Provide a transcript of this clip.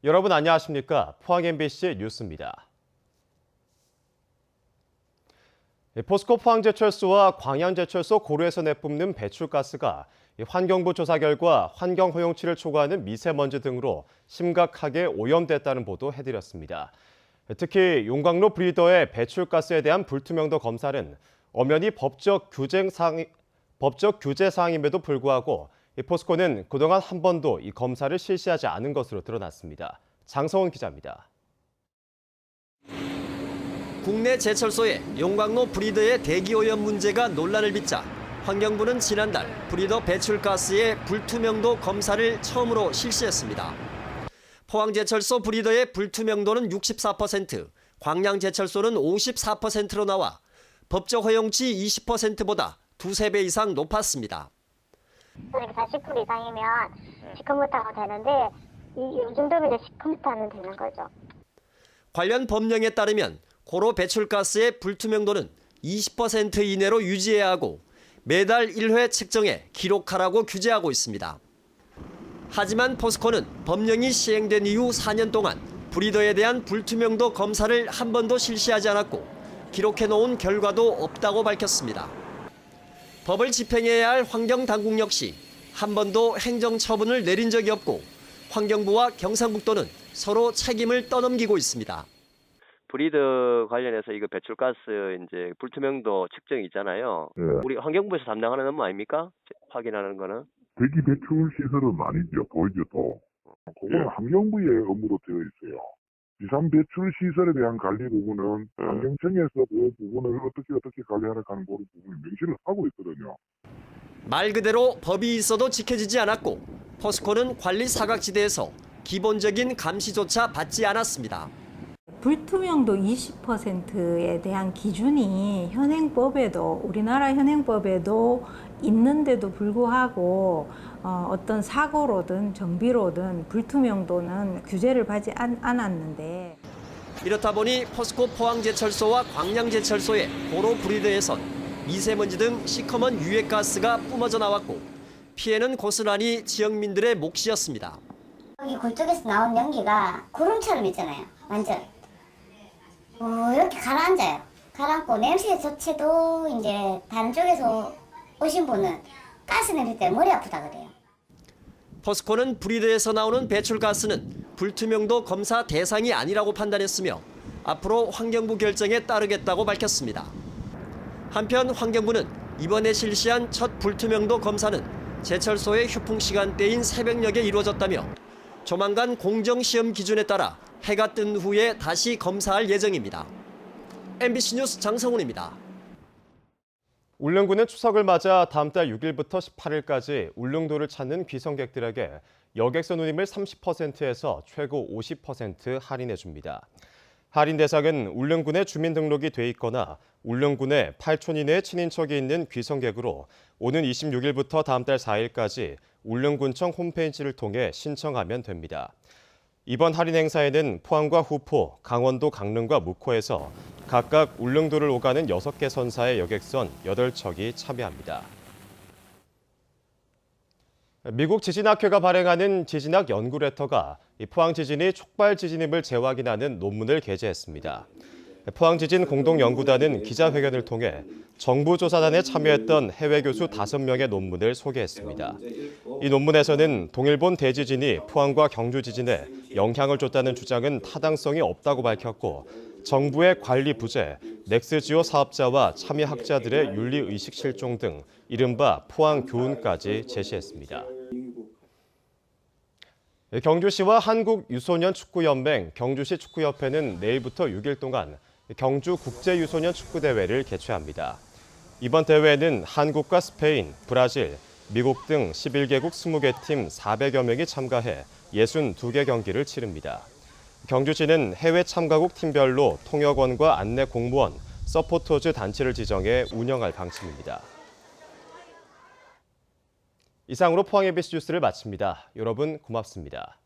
여러분 안녕하십니까? 포항 MBC 뉴스입니다. 포스코 포항제철소와 광양제철소 고루에서 내뿜는 배출가스가 환경부 조사 결과 환경허용치를 초과하는 미세먼지 등으로 심각하게 오염됐다는 보도 해드렸습니다. 특히 용광로 브리더의 배출가스에 대한 불투명도 검사는 엄연히 법적 규제 사항임에도 불구하고 포스코는 그동안 한 번도 이 검사를 실시하지 않은 것으로 드러났습니다. 장성훈 기자입니다. 국내 제철소의 용광로 브리더의 대기오염 문제가 논란을 빚자 환경부는 지난달 브리더 배출가스의 불투명도 검사를 처음으로 실시했습니다. 포항제철소 브리더의 불투명도는 64%, 광양제철소는 54%로 나와 법적 허용치 20%보다 두세 배 이상 높았습니다. 40% 이상이면 시커멓다고 되는데 이 정도면 이제 시커멓다면 되는 거죠. 관련 법령에 따르면 고로 배출가스의 불투명도는 20% 이내로 유지해야 하고 매달 1회 측정해 기록하라고 규제하고 있습니다. 하지만 포스코는 법령이 시행된 이후 4년 동안 브리더에 대한 불투명도 검사를 한 번도 실시하지 않았고 기록해놓은 결과도 없다고 밝혔습니다. 법을 집행해야 할 환경당국 역시 한 번도 행정처분을 내린 적이 없고 환경부와 경상북도는 서로 책임을 떠넘기고 있습니다. 브리더 관련해서 이거 배출가스 이제 불투명도 측정이 있잖아요. 예. 우리 환경부에서 담당하는 업무 아닙니까? 확인하는 거는. 대기 배출 시설은 아니죠. 보이죠, 또. 그거는 환경부의 업무로 되어 있어요. 비산 배출 시설에 대한 관리 부분은 환경청에서 그 부분을 어떻게 관리하라 하는 그 부분을 명시를 하고 있거든요. 말 그대로 법이 있어도 지켜지지 않았고 포스코는 관리 사각지대에서 기본적인 감시조차 받지 않았습니다. 불투명도 20%에 대한 기준이 현행법에도 우리나라 현행법에도 있는데도 불구하고 어떤 사고로든 정비로든 불투명도는 규제를 받지 않았는데 이렇다 보니 포스코 포항제철소와 광양제철소의 고로 브리더에선 미세먼지 등 시커먼 유해가스가 뿜어져 나왔고 피해는 고스란히 지역민들의 몫이었습니다. 이 굴뚝에서 나온 연기가 구름처럼 있잖아요. 완전 이렇게 가라앉아요. 가라앉고 냄새 자체도 이제 다른 쪽에서 오신 분은 가스 냄새 때문에 머리 아프다 그래요. 포스코는 브리더에서 나오는 배출가스는 불투명도 검사 대상이 아니라고 판단했으며 앞으로 환경부 결정에 따르겠다고 밝혔습니다. 한편 환경부는 이번에 실시한 첫 불투명도 검사는 제철소의 휴풍 시간대인 새벽녘에 이루어졌다며 조만간 공정시험 기준에 따라 해가 뜬 후에 다시 검사할 예정입니다. MBC 뉴스 장성훈입니다. 울릉군은 추석을 맞아 다음 달 6일부터 18일까지 울릉도를 찾는 귀성객들에게 여객선 운임을 30%에서 최고 50% 할인해 줍니다. 할인 대상은 울릉군에 주민등록이 돼 있거나 울릉군에 8촌 이내의 친인척이 있는 귀성객으로 오는 26일부터 다음 달 4일까지 울릉군청 홈페이지를 통해 신청하면 됩니다. 이번 할인 행사에는 포항과 후포, 강원도 강릉과 묵호에서 각각 울릉도를 오가는 6개 선사의 여객선 8척이 참여합니다. 미국 지진학회가 발행하는 지진학 연구 레터가 포항 지진이 촉발 지진임을 재확인하는 논문을 게재했습니다. 포항 지진 공동연구단은 기자회견을 통해 정부 조사단에 참여했던 해외 교수 5명의 논문을 소개했습니다. 이 논문에서는 동일본 대지진이 포항과 경주 지진에 영향을 줬다는 주장은 타당성이 없다고 밝혔고 정부의 관리 부재, 넥스지오 사업자와 참여학자들의 윤리의식 실종 등 이른바 포항 교훈까지 제시했습니다. 경주시와 한국유소년 축구연맹, 경주시 축구협회는 내일부터 6일 동안 경주 국제유소년 축구대회를 개최합니다. 이번 대회에는 한국과 스페인, 브라질, 미국 등 11개국 20개 팀 400여 명이 참가해 62개 경기를 치릅니다. 경주시는 해외 참가국 팀별로 통역원과 안내 공무원, 서포터즈 단체를 지정해 운영할 방침입니다. 이상으로 포항 MBC 뉴스를 마칩니다. 여러분 고맙습니다.